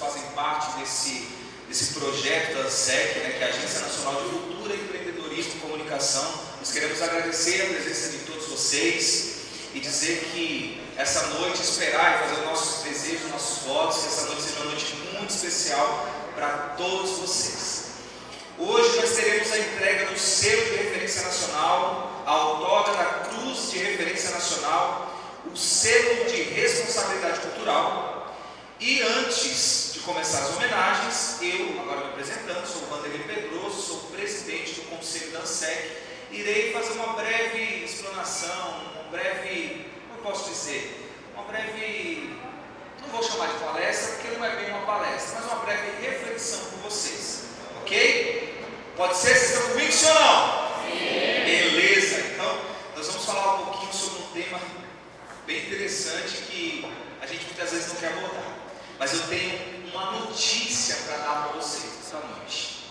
fazem parte desse projeto da ANSEC, né, que é a Agência Nacional de Cultura, Empreendedorismo e Comunicação. Nós queremos agradecer a presença de todos vocês e dizer que essa noite, esperar e fazer os nossos desejos, nossos votos, que essa noite seja uma noite muito especial para todos vocês. Hoje nós teremos a entrega do selo de referência nacional, a outorga da Cruz de Referência Nacional, o selo de responsabilidade cultural. E antes de começar as homenagens, eu, agora me apresentando, sou o Vanderlei Pedroso, sou presidente do Conselho da ANSEC, irei fazer uma breve explanação, como eu posso dizer, não vou chamar de palestra, porque não é bem uma palestra, mas uma breve reflexão com vocês, ok? Pode ser? Vocês estão comigo, sim ou não? Sim. Beleza, então nós vamos falar um pouquinho sobre um tema bem interessante que a gente muitas vezes não quer abordar, mas eu tenho uma notícia para dar para vocês essa noite.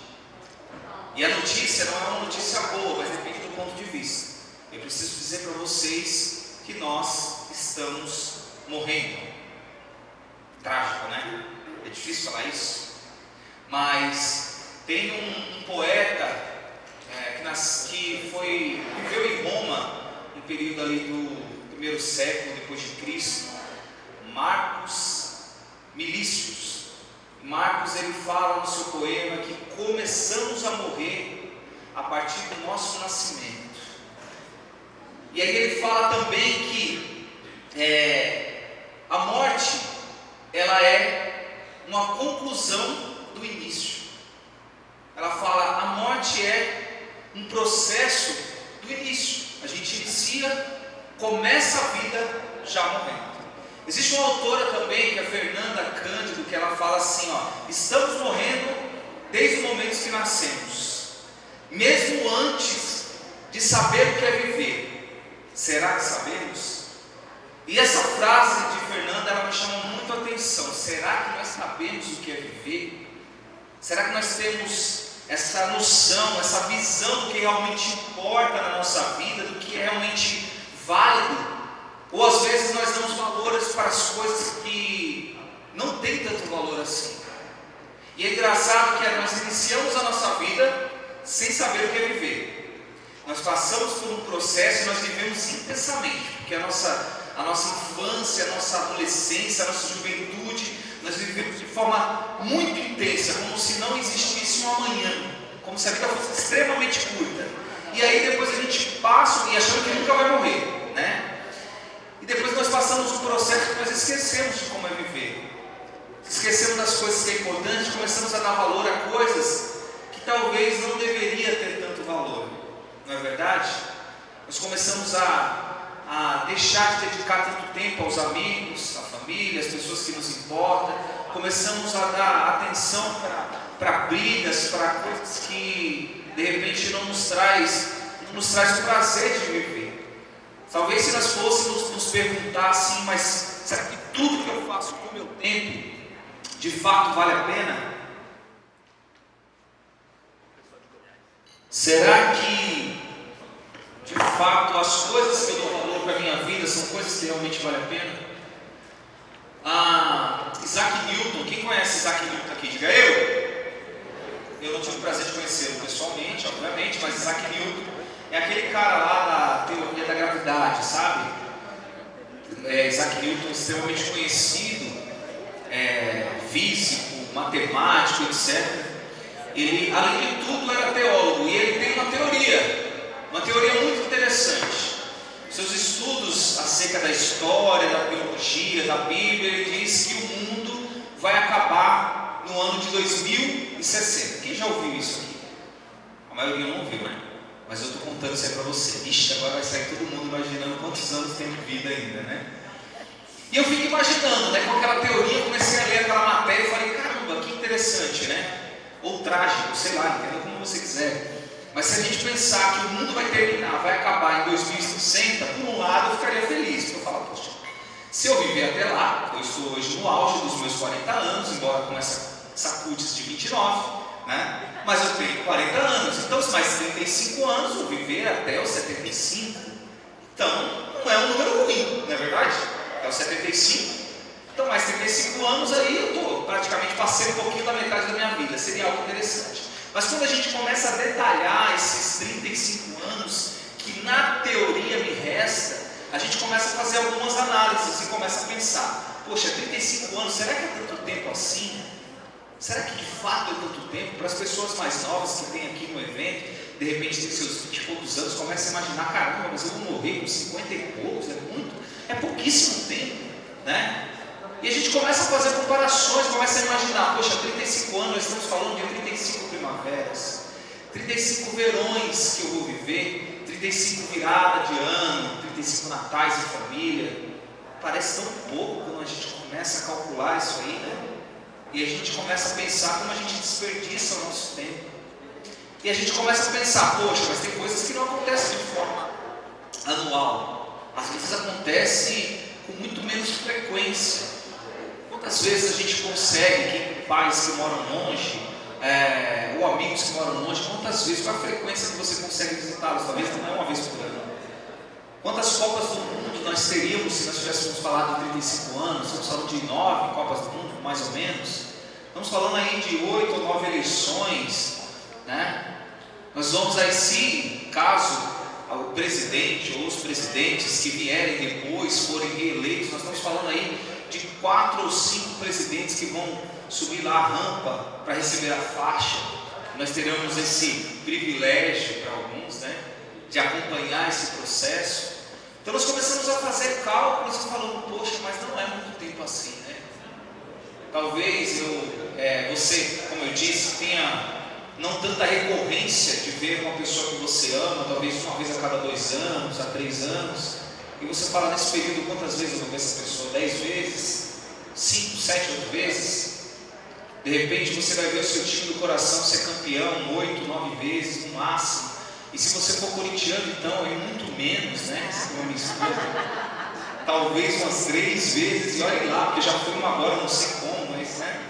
E a notícia não é uma notícia boa, mas depende do ponto de vista. Eu preciso dizer para vocês que nós estamos morrendo. Trágico, né? É difícil falar isso, mas tem um poeta que viveu em Roma no período ali do primeiro século depois de Cristo, Marcos Milícios. Marcos, ele fala no seu poema que começamos a morrer a partir do nosso nascimento. E aí ele fala também que a morte, ela é uma conclusão do início. Ela fala, a morte é um processo do início. A gente começa a vida já morrendo. Existe uma autora também, que é a Fernanda Cândido, que ela fala assim, estamos morrendo desde o momento que nascemos, mesmo antes de saber o que é viver. Será que sabemos? E essa frase de Fernanda, ela me chama muito a atenção. Será que nós sabemos o que é viver? Será que nós temos essa noção, essa visão do que realmente importa na nossa vida, do que é realmente válido? Ou às vezes nós damos valores para as coisas que não têm tanto valor assim. E é engraçado que nós iniciamos a nossa vida sem saber o que é viver. Nós passamos por um processo e nós vivemos intensamente, porque a nossa infância, a nossa adolescência, a nossa juventude, nós vivemos de forma muito intensa, como se não existisse um amanhã, como se a vida fosse extremamente curta. E aí depois a gente passa e achando que nunca vai morrer, né? E depois nós passamos um processo que nós esquecemos de como é viver. Esquecemos das coisas que é importante, começamos a dar valor a coisas que talvez não deveria ter tanto valor. Não é verdade? Nós começamos a deixar de dedicar tanto tempo aos amigos, à família, às pessoas que nos importam. Começamos a dar atenção para brigas, para coisas que de repente não nos traz o prazer de viver. Talvez se nós fôssemos nos perguntar assim, mas será que tudo que eu faço com o meu tempo de fato vale a pena? Será que de fato as coisas que eu dou valor para a minha vida são coisas que realmente valem a pena? Isaac Newton, quem conhece Isaac Newton aqui? Diga eu. Eu não tive o prazer de conhecê-lo pessoalmente, obviamente, mas Isaac Newton é aquele cara lá da teoria da gravidade, sabe? Isaac Newton, extremamente conhecido, físico, matemático, etc. Ele, além de tudo, era teólogo e ele tem uma teoria muito interessante. Seus estudos acerca da história, da biologia, da Bíblia, ele diz que o mundo vai acabar no ano de 2060. Quem já ouviu isso aqui? A maioria não ouviu, né? Mas eu estou contando isso aí para você. Ixi, agora vai sair todo mundo imaginando quantos anos tem de vida ainda, né? E eu fico imaginando, né? Com aquela teoria, eu comecei a ler aquela matéria e falei, caramba, que interessante, né? Ou trágico, sei lá, entenda como você quiser. Mas se a gente pensar que o mundo vai terminar, vai acabar em 2060, por um lado eu ficaria feliz, porque eu falo, poxa, se eu viver até lá, eu estou hoje no auge dos meus 40 anos, embora com essa cutis de 29, né? Mas eu tenho 40 anos, então se mais 35 anos eu viver até os 75, então não é um número ruim, não é verdade? É os 75, então mais 35 anos aí eu estou praticamente passei um pouquinho da metade da minha vida, seria algo interessante. Mas quando a gente começa a detalhar esses 35 anos, que na teoria me resta, a gente começa a fazer algumas análises e começa a pensar, poxa, 35 anos, será que é tanto tempo assim? Será que de fato é tanto tempo? Para as pessoas mais novas que tem aqui no evento, de repente tem seus 20 e poucos anos, começa a imaginar, caramba, mas eu vou morrer com 50 e poucos, é pouquíssimo tempo, né? E a gente começa a fazer comparações, começa a imaginar, poxa, 35 anos, nós estamos falando de 35 primaveras, 35 verões que eu vou viver, 35 virada de ano, 35 natais em família. Parece tão pouco quando a gente começa a calcular isso aí, né? E a gente começa a pensar como a gente desperdiça o nosso tempo. E a gente começa a pensar, poxa, mas tem coisas que não acontecem de forma anual. Às vezes acontece com muito menos frequência. Quantas vezes a gente consegue, pais que moram longe, ou amigos que moram longe, quantas vezes, qual a frequência que você consegue visitá-los? Talvez não é uma vez por ano. Quantas Copas do Mundo nós teríamos se nós tivéssemos falado de 35 anos? Estamos falando de 9 Copas do Mundo, mais ou menos. Estamos falando aí de 8 ou 9 eleições, né? Nós vamos aí, se caso o presidente ou os presidentes que vierem depois forem reeleitos, nós estamos falando aí de 4 ou 5 presidentes que vão subir lá a rampa para receber a faixa. Nós teremos esse privilégio para alguns, né, de acompanhar esse processo. Então nós começamos a fazer cálculos e falando, poxa, mas não é muito tempo assim, né? Talvez você, como eu disse, tenha não tanta recorrência de ver uma pessoa que você ama, talvez uma vez a cada 2 anos, a 3 anos, e você fala nesse período, quantas vezes eu vou ver essa pessoa? 10 vezes? 5, 7, 8 vezes? De repente você vai ver o seu time do coração ser campeão 8, 9 vezes no máximo. E se você for corintiano, então é muito menos, né? Se for minha esposa, talvez umas 3 vezes, e olhe lá, porque já foi uma agora, não sei como, mas né?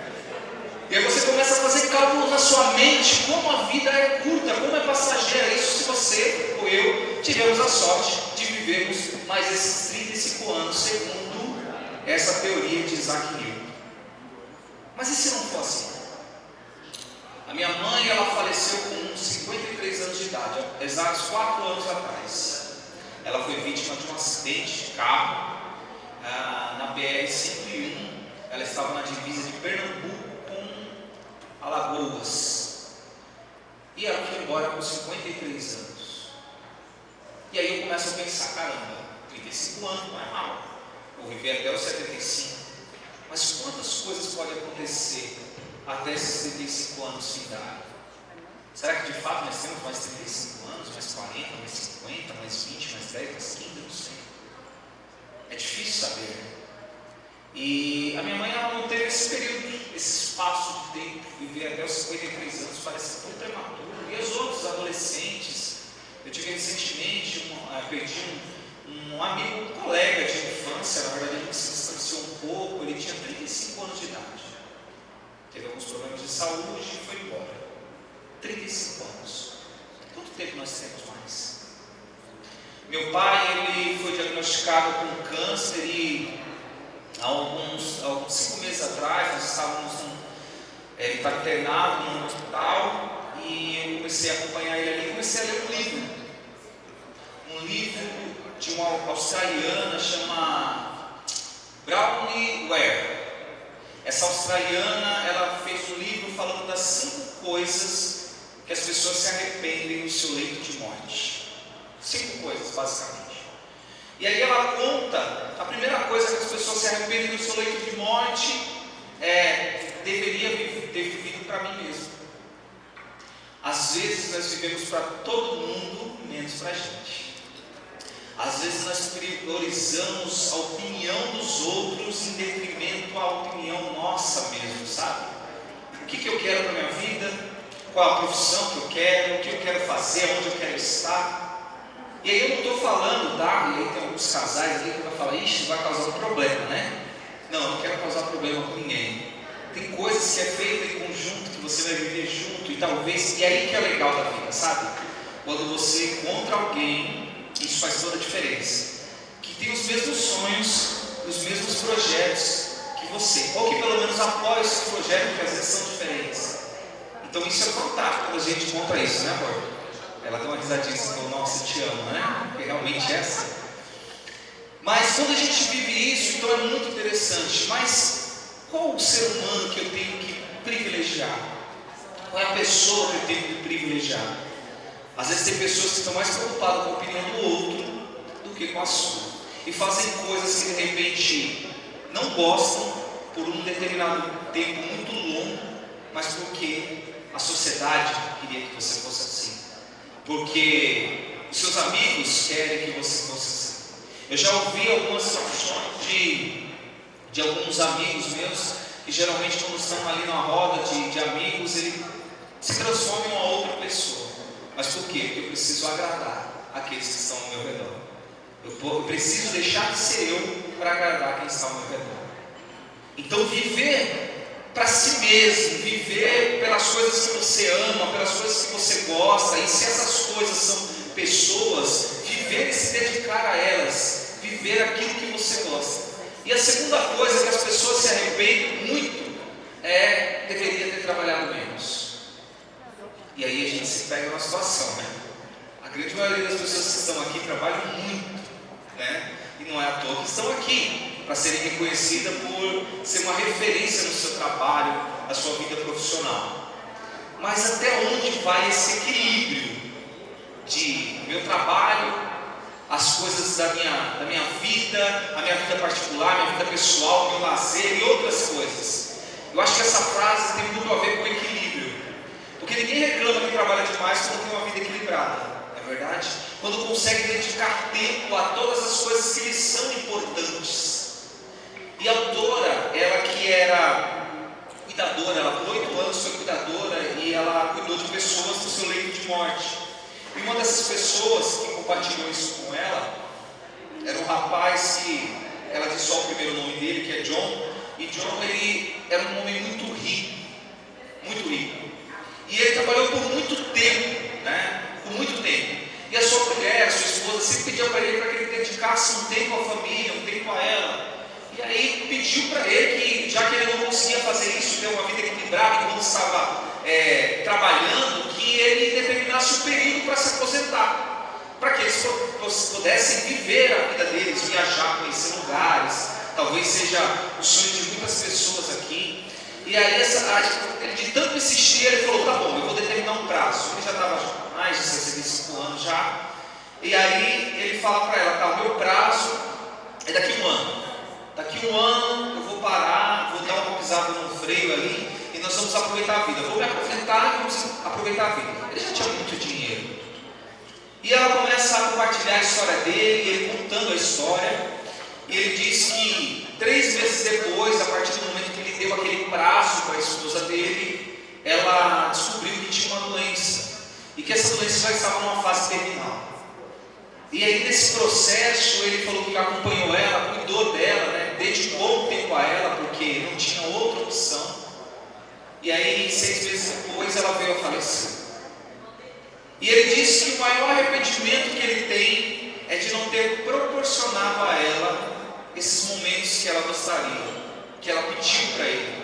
E aí você começa a fazer cálculos na sua mente, como a vida é curta, como é passageira. Isso se você ou eu tivemos a sorte de vivermos mais esses 35 anos, segundo essa teoria de Isaac Newton. Mas e se não for assim? A minha mãe, ela faleceu com 53 anos de idade, exatos 4 anos atrás. Ela foi vítima de um acidente de carro na BR-101. Ela estava na divisa de Pernambuco com Alagoas. E ela foi embora com 53 anos. E aí eu começo a pensar, caramba, 35 anos não é mal. Vou viver até os 75. Mas quantas coisas podem acontecer até esses 35 anos de idade? Será que de fato nós temos mais 35 anos, mais 40, mais 50, mais 20, mais 10, mais 15? Não sei. É difícil saber, né? E a minha mãe, ela não teve esse período, esse espaço de tempo, viver até os 53 anos, parece tão prematuro. E os outros adolescentes, eu tive recentemente, perdi um amigo, um colega de infância, na verdade ele se distanciou um pouco, ele tinha 35 anos de idade, teve alguns problemas de saúde e foi embora. 35 anos. Quanto tempo nós temos mais? Meu pai, ele foi diagnosticado com câncer e há alguns 5 meses atrás nós estávamos ele está internado num hospital e eu comecei a acompanhar ele ali e comecei a ler um livro de uma australiana chama Bronnie Ware. Essa australiana, ela fez um livro falando das 5 coisas que as pessoas se arrependem no seu leito de morte. 5 coisas, basicamente. E aí ela conta, a primeira coisa que as pessoas se arrependem no seu leito de morte deveria ter vivido para mim mesmo. Às vezes nós vivemos para todo mundo, menos para a gente. Às vezes nós priorizamos a opinião dos outros em detrimento à opinião nossa mesmo, sabe? O que eu quero para a minha vida, qual a profissão que eu quero, o que eu quero fazer, onde eu quero estar. E aí eu não estou falando, tá? E aí tem alguns casais aqui que vão falar, ixi, vai causar um problema, né? Não, eu não quero causar problema com ninguém. Tem coisas que é feita em conjunto, que você vai viver junto, e talvez, e aí que é legal da vida, sabe? Quando você encontra alguém, isso faz toda a diferença, que tem os mesmos sonhos, os mesmos projetos que você, ou que pelo menos apoia os seus projetos, que às vezes são diferentes. Então isso é fantástico quando a gente conta isso, né, amor? Ela deu uma risadinha e falou, nossa, eu te amo, né? Porque realmente é assim. Mas quando a gente vive isso, então é muito interessante. Mas qual o ser humano que eu tenho que privilegiar? Qual é a pessoa que eu tenho que privilegiar? Às vezes tem pessoas que estão mais preocupadas com a opinião do outro do que com a sua. E fazem coisas que de repente não gostam por um determinado tempo muito longo, mas porque a sociedade queria que você fosse assim. Porque os seus amigos querem que você fosse assim. Eu já ouvi algumas situações de alguns amigos meus, que geralmente quando estão ali na roda de amigos, ele se transforma em uma outra pessoa. Mas por quê? Porque eu preciso agradar aqueles que estão ao meu redor. Eu preciso deixar de ser eu para agradar quem está ao meu redor. Então viver para si mesmo, viver pelas coisas que você ama, pelas coisas que você gosta, e se essas coisas são pessoas, viver e se dedicar a elas, viver aquilo que você gosta. E a segunda coisa que as pessoas se arrependem muito é, deveria ter trabalhado menos. E aí a gente se pega numa situação, né? A grande maioria das pessoas que estão aqui trabalham muito, né? E não é à toa que estão aqui, para serem reconhecidas por ser uma referência no seu trabalho, na sua vida profissional. Mas até onde vai esse equilíbrio de meu trabalho, as coisas da minha vida, a minha vida particular, minha vida pessoal, meu lazer e outras coisas? Eu acho que essa frase tem muito a ver com equilíbrio. Porque ninguém reclama que trabalha demais quando tem uma vida equilibrada, não é verdade? Quando consegue dedicar tempo a todas as coisas que lhe são importantes. E a autora, ela que era cuidadora, ela por 8 anos foi cuidadora e ela cuidou de pessoas no seu leito de morte. E uma dessas pessoas que compartilhou isso com ela era um rapaz que, ela disse só o primeiro nome dele, que é John. E John, ele era um homem muito rico, muito rico. E ele trabalhou por muito tempo, né? Por muito tempo. E a sua mulher, a sua esposa, sempre pedia para ele que ele dedicasse um tempo à família, um tempo a ela. E aí pediu para ele que, já que ele não conseguia fazer isso, ter uma vida equilibrada, que quando estava trabalhando, que ele determinasse o período para se aposentar, para que eles pudessem viver a vida deles, viajar, conhecer lugares. Talvez seja o sonho de muitas pessoas aqui. E aí, ele de tanto insistir, ele falou, tá bom, eu vou determinar um prazo. Ele já estava mais de 65 anos já. E aí ele fala para ela, tá, o meu prazo é daqui a um ano. Daqui a um ano eu vou parar, vou dar uma pisada no freio ali e nós vamos aproveitar a vida. Eu vou me aposentar e vamos aproveitar a vida. Ele já tinha muito dinheiro. E ela começa a compartilhar a história dele, ele contando a história. E ele diz que 3 meses depois, a partir do momento que ele deu aquele prazo para a esposa dele, ela descobriu que tinha uma doença. E que essa doença já estava numa fase terminal. E aí nesse processo ele falou que acompanhou ela, cuidou dela, né? Dedicou um tempo a ela, porque não tinha outra opção. E aí 6 meses depois ela veio a falecer. E ele disse que o maior arrependimento que ele tem é de não ter proporcionado a ela esses momentos que ela gostaria, que ela pediu para ele.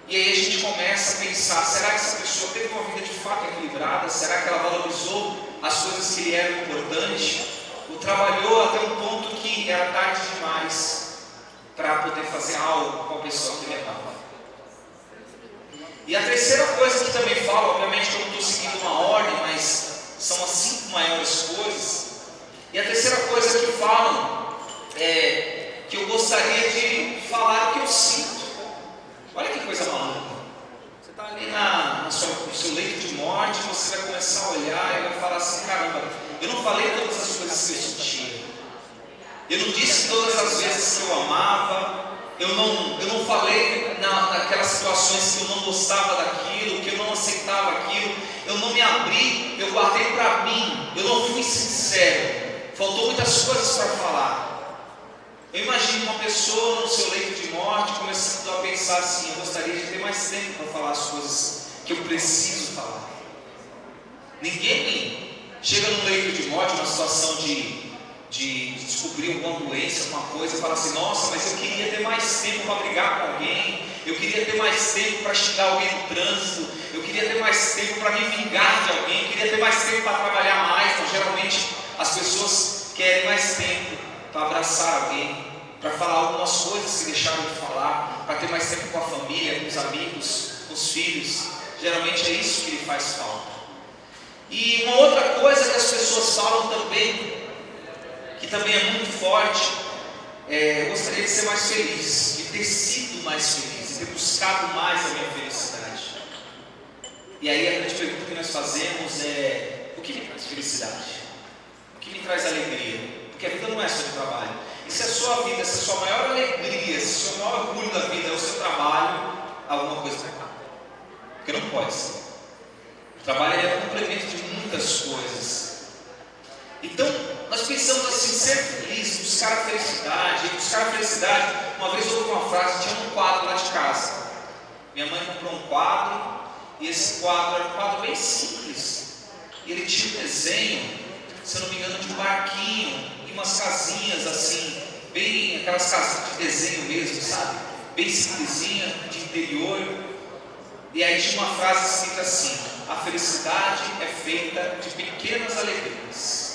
E aí a gente começa a pensar, será que essa pessoa teve uma vida de fato equilibrada? Será que ela valorizou as coisas que lhe eram importantes? Ou trabalhou até um ponto que era tarde demais para poder fazer algo com a pessoa que ele amava? E a terceira coisa que também fala, obviamente que eu não estou seguindo uma ordem, mas são as 5 maiores coisas. E a terceira coisa que falam é que eu gostaria de falar o que eu sinto. Olha que coisa maluca. Você está ali no seu leito de morte, você vai começar a olhar e vai falar assim, caramba, eu não falei todas as coisas que eu sentia. Eu não disse todas as vezes que eu amava. Eu não falei naquelas situações que eu não gostava daquilo, que eu não aceitava aquilo. Eu não me abri, eu guardei para mim. Eu não fui sincero. Faltou muitas coisas para falar. Eu imagino uma pessoa no seu leito de morte começando a pensar assim, eu gostaria de ter mais tempo para falar as coisas que eu preciso falar. Ninguém chega no leito de morte, numa situação de de descobrir alguma doença, alguma coisa, falar assim: nossa, mas eu queria ter mais tempo para brigar com alguém, eu queria ter mais tempo para xingar alguém no trânsito, eu queria ter mais tempo para me vingar de alguém, eu queria ter mais tempo para trabalhar mais. Então, geralmente, as pessoas querem mais tempo para abraçar alguém, para falar algumas coisas que deixaram de falar, para ter mais tempo com a família, com os amigos, com os filhos. Geralmente é isso que lhe faz falta. E uma outra coisa que as pessoas falam também, que também é muito forte, eu gostaria de ser mais feliz, de ter sido mais feliz, de ter buscado mais a minha felicidade. E aí a grande pergunta que nós fazemos é: o que me traz felicidade? O que me traz alegria? Porque a vida não é só de trabalho. E se a sua vida, se a sua maior alegria, se o seu maior orgulho da vida é o seu trabalho, alguma coisa está errada. Porque não pode ser. O trabalho é um complemento de muitas coisas. Então, nós pensamos assim: ser feliz, buscar a felicidade. E buscar a felicidade, uma vez eu ouvi uma frase, tinha um quadro lá de casa. Minha mãe comprou um quadro, e esse quadro era um quadro bem simples. E ele tinha um desenho, se eu não me engano, de um barquinho e umas casinhas assim, bem aquelas casinhas de desenho mesmo, sabe? Bem simplesinha, de interior. E aí tinha uma frase escrita assim: a felicidade é feita de pequenas alegrias.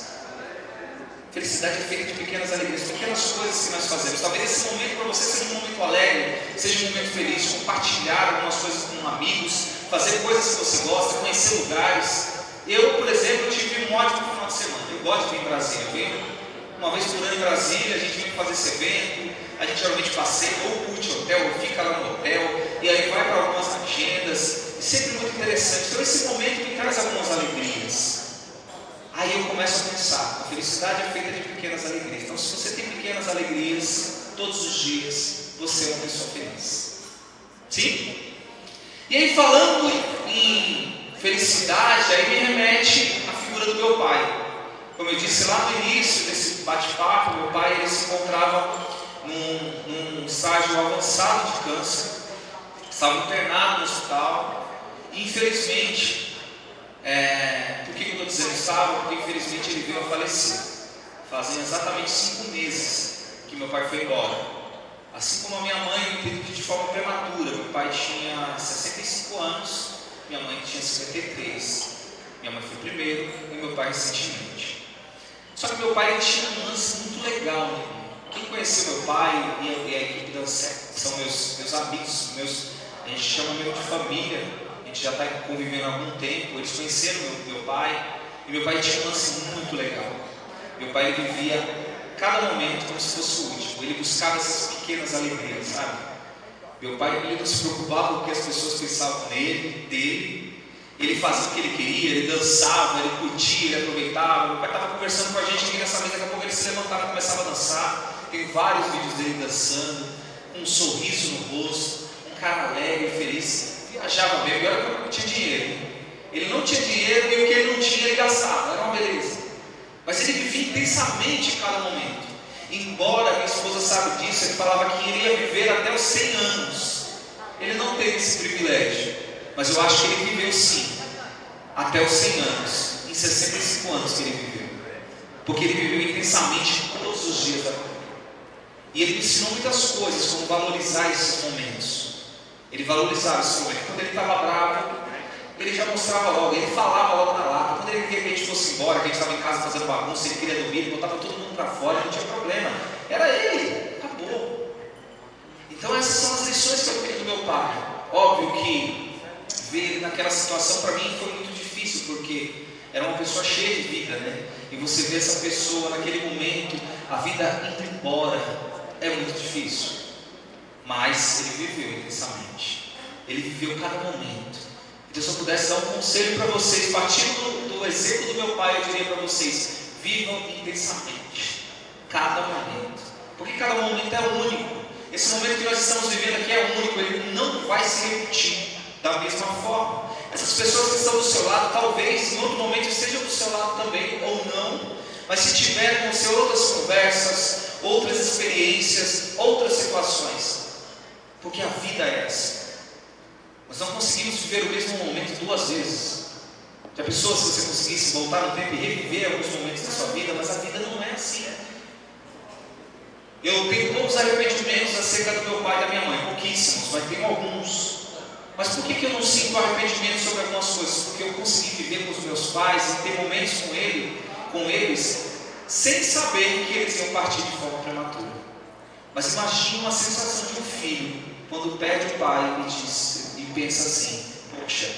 Felicidade é feita de pequenas alegrias, pequenas coisas que nós fazemos. Talvez esse momento para você seja um momento alegre, seja um momento feliz, compartilhar algumas coisas com amigos, fazer coisas que você gosta, conhecer lugares. Eu, por exemplo, tive um ótimo final de semana. Eu gosto de vir em Brasília, eu venho uma vez por ano em Brasília, a gente vem fazer esse evento, a gente geralmente passeia, ou curte hotel, ou fica lá no hotel, e aí vai para algumas agendas, e sempre muito interessante. Então esse momento me traz algumas alegrias. Aí eu começo a pensar: a felicidade é feita de pequenas alegrias. Então, se você tem pequenas alegrias todos os dias, você é uma pessoa feliz. Sim? E aí, falando em felicidade, aí me remete à figura do meu pai. Como eu disse lá no início desse bate-papo, meu pai ele se encontrava num estágio avançado de câncer, estava internado no hospital, e infelizmente, por que eu estou dizendo estava? Porque infelizmente ele veio a falecer. Fazem exatamente 5 meses que meu pai foi embora. Assim como a minha mãe, eu entendi de forma prematura. Meu pai tinha 65 anos, minha mãe tinha 53. Minha mãe foi primeiro e meu pai recentemente. Só que meu pai ele tinha um lance muito legal, né? Quem conheceu meu pai e a equipe da ANSEC são meus amigos, a gente chama meio de família. A gente já está convivendo há algum tempo. Eles conheceram meu pai, e meu pai tinha um lance muito legal. Meu pai ele vivia cada momento como se fosse o último. Ele buscava essas pequenas alegrias, sabe? Meu pai ele não se preocupava com o que as pessoas pensavam dele. Ele fazia o que ele queria, ele dançava, ele curtia, ele aproveitava. Meu pai estava conversando com a gente aqui nessa mesa, daqui a pouco ele se levantava e começava a dançar. Tem vários vídeos dele dançando, com um sorriso no rosto, um cara alegre, feliz. Viajava mesmo, e olha que eu não tinha dinheiro. Ele não tinha dinheiro, e o que ele não tinha ele gastava, era uma beleza. Mas ele vivia intensamente cada momento. Embora minha esposa sabe disso, ele falava que iria viver até os 100 anos. Ele não teve esse privilégio, mas eu acho que ele viveu sim, até os 100 anos, em 65 anos que ele viveu. Porque ele viveu intensamente todos os dias da vida. E ele me ensinou muitas coisas, como valorizar esses momentos. Ele valorizava esse momento. Quando ele estava bravo, ele já mostrava logo, ele falava logo na lata. Quando ele queria que a gente fosse embora, que a gente estava em casa fazendo bagunça, ele queria dormir, ele botava todo mundo para fora, não tinha problema. Era ele, acabou. Então essas são as lições que eu tenho do meu pai. Óbvio que ver ele naquela situação para mim foi muito difícil, porque era uma pessoa cheia de vida, né? E você vê essa pessoa naquele momento, a vida indo embora, é muito difícil. Mas ele viveu intensamente. Ele viveu cada momento. Então, se eu pudesse dar um conselho para vocês, partindo do exemplo do meu pai, eu diria para vocês: vivam intensamente cada momento. Porque cada momento é único. Esse momento que nós estamos vivendo aqui é único, ele não vai se repetir da mesma forma. Essas pessoas que estão do seu lado, talvez em outro momento estejam do seu lado também, ou não. Mas se tiverem com você outras conversas, outras experiências, outras situações. Porque a vida é essa. Nós não conseguimos viver o mesmo momento 2 vezes. Já pensou se você conseguisse voltar no tempo e reviver alguns momentos da sua vida? Mas a vida não é assim. Eu tenho poucos arrependimentos acerca do meu pai e da minha mãe, pouquíssimos, mas tenho alguns. Mas por que eu não sinto arrependimento sobre algumas coisas? Porque eu consegui viver com os meus pais e ter momentos com eles, sem saber que eles iam partir de forma prematura. Mas imagine uma sensação de um filho, quando perde o pai e pensa assim: poxa,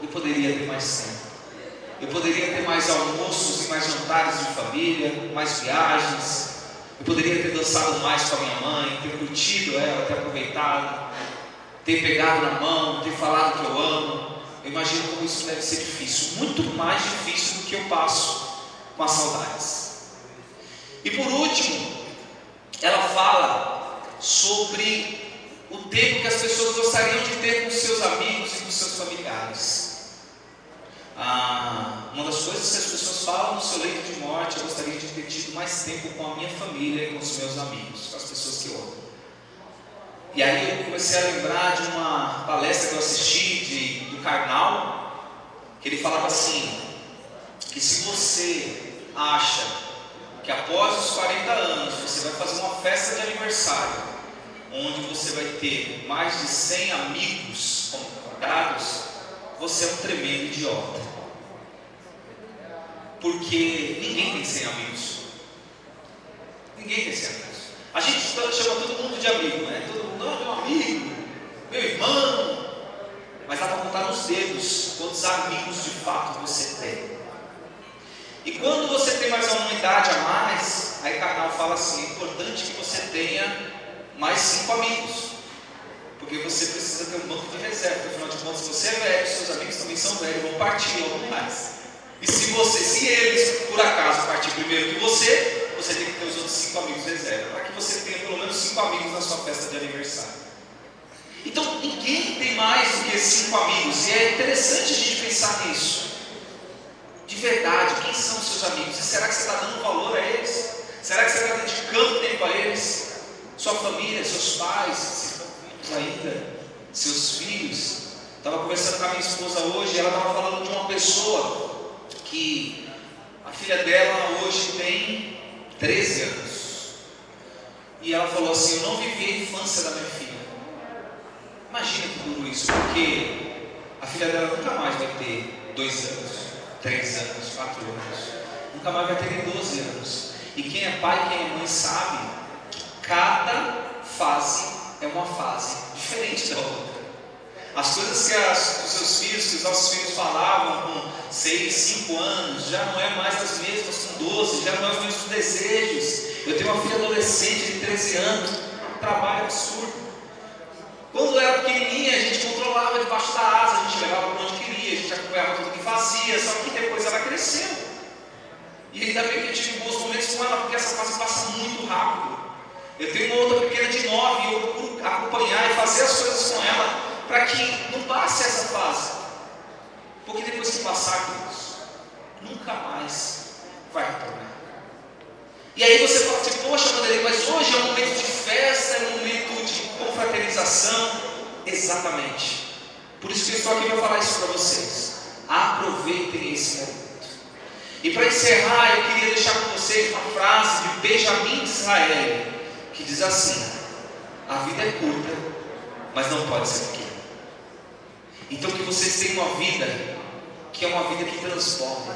eu poderia ter mais tempo. Eu poderia ter mais almoços e mais jantares de família, mais viagens. Eu poderia ter dançado mais com a minha mãe, ter curtido ela, ter aproveitado, ter pegado na mão, ter falado que eu amo. Eu imagino como isso deve ser difícil, muito mais difícil do que eu passo com as saudades. E por último, ela fala sobre o tempo que as pessoas gostariam de ter com seus amigos e com seus familiares. Uma das coisas que as pessoas falam no seu leito de morte: eu gostaria de ter tido mais tempo com a minha família e com os meus amigos, com as pessoas que eu amo. E aí eu comecei a lembrar de uma palestra que eu assisti do Karnal, que ele falava assim, que se você acha que após os 40 anos você vai fazer uma festa de aniversário, onde você vai ter mais de 100 amigos como convidados, você é um tremendo idiota. Porque ninguém tem 100 amigos. Ninguém tem 100 amigos. A gente chama todo mundo de amigo, né? Todo mundo, meu amigo, meu irmão. Mas dá para contar nos dedos quantos amigos de fato você tem. E quando você tem mais uma idade a mais, aí Karnal fala assim: é importante que você tenha mais 5 amigos. Porque você precisa ter um banco de reserva. Porque afinal de contas, se você é velho, seus amigos também são velhos, vão partir logo mais. E se eles por acaso partir primeiro que você tem que ter os outros 5 amigos reserva, para que você tenha pelo menos 5 amigos na sua festa de aniversário. Então ninguém tem mais do que 5 amigos, e é interessante a gente pensar nisso. De verdade, quem são os seus amigos? E será que você está dando valor a eles? Será que você está dedicando tempo a eles? Sua família, seus pais, se estão vivos ainda, seus filhos. Estava conversando com a minha esposa hoje, e ela estava falando de uma pessoa que a filha dela hoje tem 13 anos. E ela falou assim: eu não vivi a infância da minha filha. Imagina que duro isso, porque a filha dela nunca mais vai ter 2 anos, 3 anos, 4 anos. Nunca mais vai ter nem 12 anos. E quem é pai, quem é mãe sabe que cada fase é uma fase diferente da outra. As coisas que os seus filhos, que os nossos filhos falavam com 6, 5 anos, já não é mais as mesmas com 12, já não é os mesmos desejos. Eu tenho uma filha adolescente de 13 anos, um trabalho absurdo. Quando era pequenininha, a gente controlava debaixo da asa, a gente levava para onde queria, a gente acompanhava tudo que fazia, só que depois ela cresceu. E ainda bem que eu tive bons momentos com ela, porque essa fase passa muito rápido. Eu tenho uma outra pequena de 9 e eu procuro acompanhar e fazer as coisas com ela, para que não passe essa fase. Porque depois que passar, Deus, nunca mais vai retornar. E aí você fala assim: poxa, Vanderlei, mas hoje é um momento de festa, é um momento de confraternização. Exatamente. Por isso que eu estou aqui para falar isso para vocês. Aproveitem esse momento. E para encerrar, eu queria deixar com vocês uma frase de Benjamin Disraeli, que diz assim: a vida é curta, mas não pode ser pequena. Então que vocês tenham uma vida que é uma vida que transforma,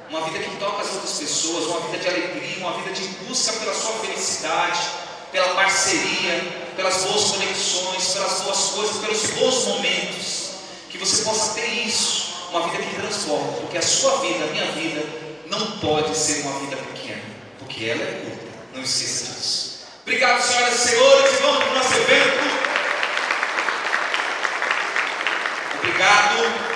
uma vida que toca as outras pessoas, uma vida de alegria, uma vida de busca pela sua felicidade, pela parceria, pelas boas conexões, pelas boas coisas, pelos bons momentos. Que você possa ter isso, uma vida que transforma, porque a sua vida, a minha vida, não pode ser uma vida pequena, porque ela é curta. Não esqueça disso. Obrigado, senhoras e senhores, e vamos para o nosso evento. Obrigado.